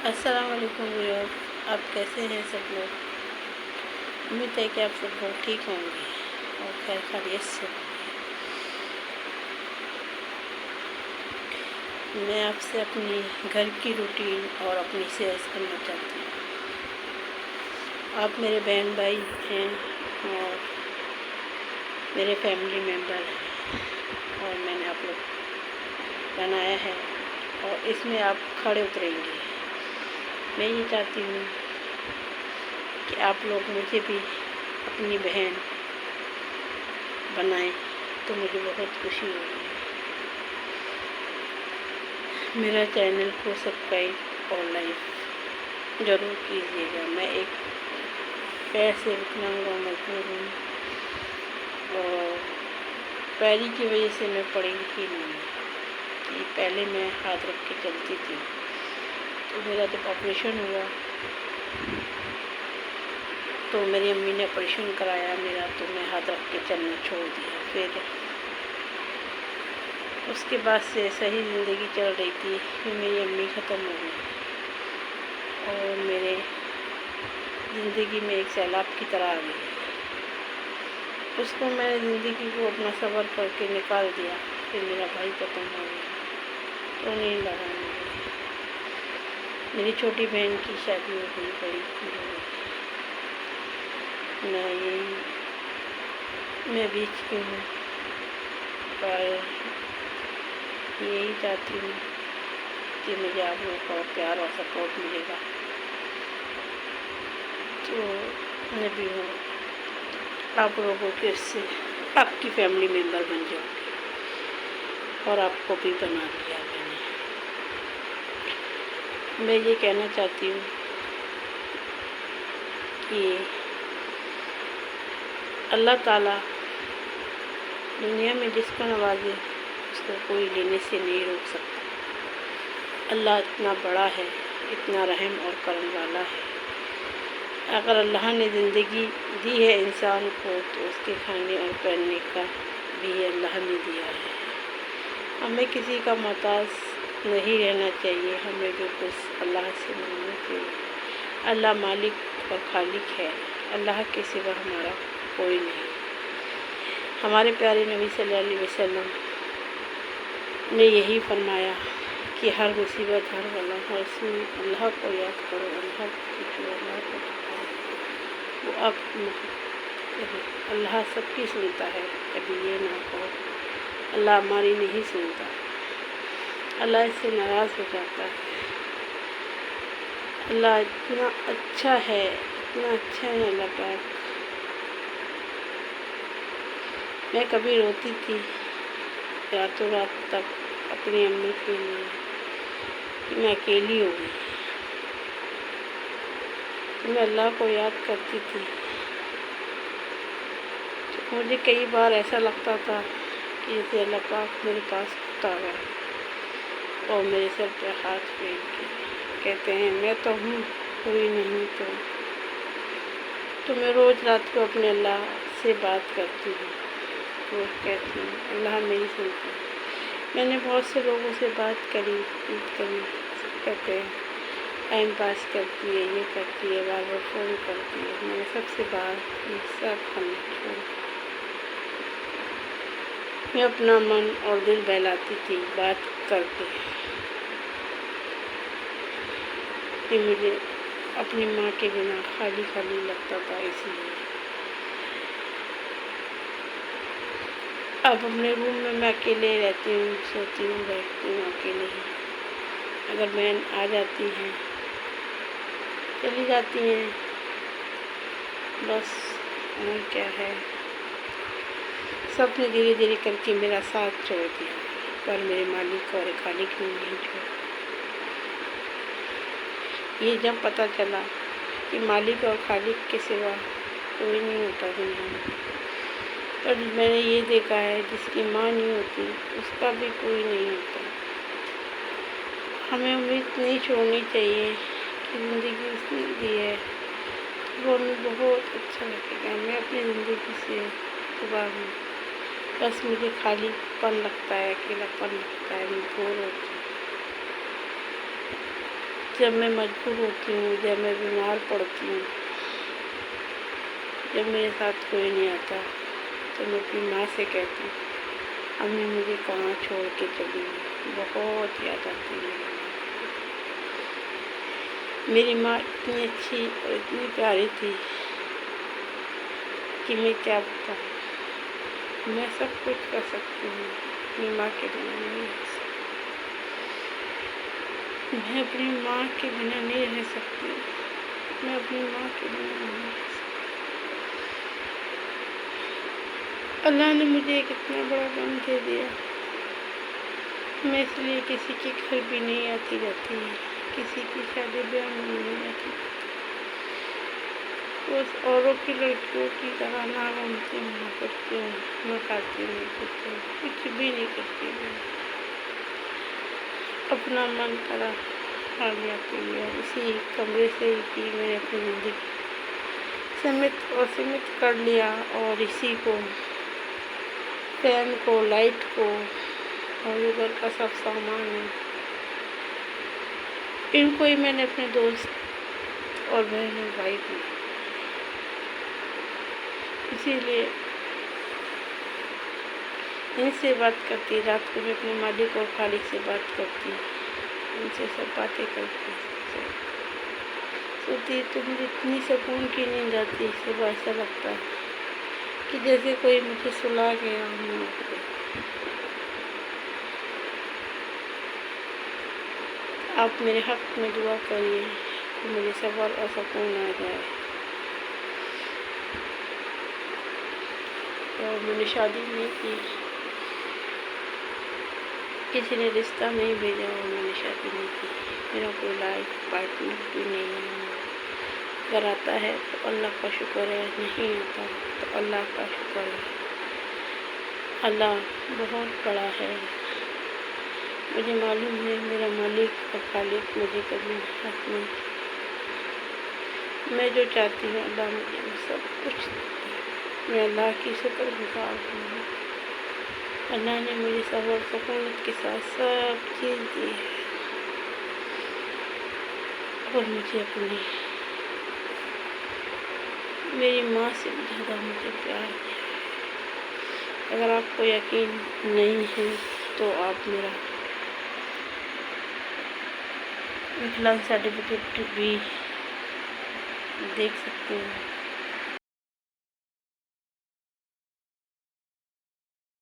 السلام علیکم ویور، آپ کیسے ہیں سب لوگ؟ امید ہے کہ آپ سب لوگ ٹھیک ہوں گے اور خیر خیریت سے ہوں گے۔ میں آپ سے اپنی گھر کی روٹین اور اپنی شیئر کرنا چاہتی ہوں۔ آپ میرے بہن بھائی ہیں اور میرے فیملی ممبر ہیں، اور میں نے آپ لوگ بنایا ہے اور اس میں آپ کھڑے اتریں گے۔ میں یہ چاہتی ہوں کہ آپ لوگ مجھے بھی اپنی بہن بنائیں تو مجھے بہت خوشی ہوگی۔ میرا چینل کو سبسکرائب اور لائک ضرور کیجیے گا۔ میں ایک پیر سے وکلانگ و مجبور ہوں اور پیری کی وجہ سے میں پڑھی لکھی نہیں ہوں۔ پہلے میں ہاتھ رکھ کے چلتی تھی، تو میرا جب آپریشن ہوا تو میری امی نے آپریشن کرایا میرا، تو میں ہاتھ رکھ کے چلنا چھوڑ دیا۔ پھر اس کے بعد سے صحیح زندگی چل رہی تھی، پھر میری امی ختم ہو گئی اور میرے زندگی میں ایک سیلاب کی طرح آ گئی۔ اس کو میں نے زندگی کو اپنا صبر کر کے نکال دیا۔ پھر میرا بھائی ختم ہو گیا تو نہیں لگا مجھے۔ میری چھوٹی بہن کی شادی ہو گئی، بڑی کی ہو گئی۔ میں بیچ کی ہوں، پر یہی چاہتی ہوں کہ مجھے آپ لوگوں کا پیار اور سپورٹ ملے گا تو میں بھی ہوں آپ لوگوں کے سے آپ کی فیملی ممبر بن جاؤں گی، اور آپ کو بھی بنا دیا میں نے۔ میں یہ کہنا چاہتی ہوں کہ اللہ تعالیٰ دنیا میں جس کو نوازے اس کو کوئی لینے سے نہیں روک سکتا۔ اللہ اتنا بڑا ہے، اتنا رحم اور کرم والا ہے۔ اگر اللہ نے زندگی دی ہے انسان کو تو اس کے کھانے اور پہننے کا بھی اللہ نے دیا ہے۔ ہمیں کسی کا محتاج نہیں رہنا چاہیے، ہمیں جو کچھ اللہ سے مانگنا چاہیے۔ اللہ مالک اور خالق ہے، اللہ کے سوا ہمارا کوئی نہیں۔ ہمارے پیارے نبی صلی اللہ علیہ وسلم نے یہی فرمایا کہ ہر مصیبت، ہر بلا، ہر سوء اللہ کو یاد کرو، اللہ کو پوچھو، اللہ کو پکارو، وہ اللہ سب کی سنتا ہے۔ کبھی یہ نہ کہو اللہ ہماری نہیں سنتا، اللہ اس سے ناراض ہو جاتا ہے۔ اللہ اتنا اچھا ہے، اتنا اچھا ہے اللہ پاک۔ میں کبھی روتی تھی راتوں رات تک اپنی امی کے لیے کہ میں اکیلی ہو گئی، تو میں اللہ کو یاد کرتی تھی۔ تو مجھے کئی بار ایسا لگتا تھا کہ جیسے اللہ پاک میرے پاس آ گیا اور میرے سر پہ ہاتھ پھیر کے کہتے ہیں میں تو ہوں، کوئی نہیں تو میں روز رات کو اپنے اللہ سے بات کرتی ہوں، روز کہتی ہوں اللہ میری سنتا ہے۔ میں نے بہت سے لوگوں سے بات کری، سب کہتے ہیں ٹائم پاس کرتی ہے، یہ کرتی ہے، بار بار فون کرتی ہے۔ میں نے سب سے بات سب کرنا چھوڑا۔ میں اپنا من اور دل بہلاتی تھی بات کر کے کہ مجھے اپنی ماں کے بنا خالی خالی لگتا تھا۔ اسی لیے اب اپنے روم میں اکیلے رہتی ہوں، سوتی ہوں، بیٹھتی ہوں اکیلے ہی۔ اگر بہن آ جاتی ہیں چلی جاتی ہیں، بس اور کیا ہے۔ سب نے دھیرے دھیرے کر کے میرا ساتھ چھوڑ دیا، پر میرے مالک اور خالق نے نہیں چھوڑا۔ یہ جب پتہ چلا کہ مالک اور خالق کے سوا کوئی نہیں ہوتا دنیا میں، پر میں نے یہ دیکھا ہے جس کی ماں نہیں ہوتی اس کا بھی کوئی نہیں ہوتا۔ ہمیں امید نہیں چھوڑنی چاہیے کہ زندگی اس نے دی ہے، وہ ہمیں بہت اچھا لگے گا۔ میں اپنی زندگی سے تباہ ہوں، بس مجھے خالی پن لگتا ہے، اکیلا پن لگتا ہے، میں بور ہوتی ہوں۔ جب میں مجبور ہوتی ہوں، جب میں بیمار پڑتی ہوں، جب میرے ساتھ کوئی نہیں آتا تو میں اپنی ماں سے کہتی ہوں امی مجھے کہاں چھوڑ کے چلی گئی، بہت یاد آتی ہے میری ماں اتنی اچھی اور اتنی پیاری تھی کہ میں کیا بتاؤں، میں سب کچھ کر سکتی ہوں، اپنی ماں کے بنا نہیں رہ سکتی، میں اپنی ماں کے بنا نہیں رہ سکتی، میں اپنی ماں کے بنا نہیں رہ سکتی۔ اللہ نے مجھے ایک اتنا بڑا غم دے دیا، میں اس لیے کسی کے گھر بھی نہیں آتی جاتی، کسی کی شادی بیاہ میں نہیں جاتی، بس اوروں کی لڑکیوں کی طرح نہ گھومتی ہوں، نہ کرتی ہوں، نہ کھاتی ہوں، کچھ بھی نہیں کرتی ہوں، اپنا من کرا کھا لیا پی لیا، اسی کمرے سے ہی کی میں نے اپنی زندگی سمت کر لیا، اور اسی کو فین کو لائٹ کو اور گھر کا سب سامان ہے ان کو ہی میں نے اپنے دوست اور بہن اور بھائی کو، اسی لیے ان سے بات کرتی، رات کو میں اپنے مالک اور خالق سے بات کرتی، ان سے سب باتیں کرتی سوتی تو مجھے اتنی سکون کی نیند آتی، صبح ایسا لگتا ہے کہ جیسے کوئی مجھے سلا گیا ہوں۔ آپ میرے حق میں دعا کریے کہ مجھے صبر اور سکون آ جائے، اور میں نے شادی نہیں کی، کسی نے رشتہ نہیں بھیجا اور میں نے شادی نہیں کی، میرا کوئی لائف پارٹنر بھی نہیں ہے، اگر آتا ہے تو اللہ کا شکر ہے، نہیں آتا تو اللہ کا شکر ہے، اللہ بہت بڑا ہے، مجھے معلوم ہے میرا مالک اور خالق مجھے کبھی حق نہیں، میں جو چاہتی ہوں اللہ مجھے سب کچھ دیتا ہے، میں اللہ کی شکر گزار ہوں، اللہ نے مجھے صبر سکونت کے ساتھ سب چیز دی ہے، اور مجھے اپنی میری ماں سے زیادہ مجھے پیار دیا ہے۔ اگر آپ کو یقین نہیں ہے تو آپ میرا وکلانگ سرٹیفکیٹ بھی دیکھ سکتے ہیں۔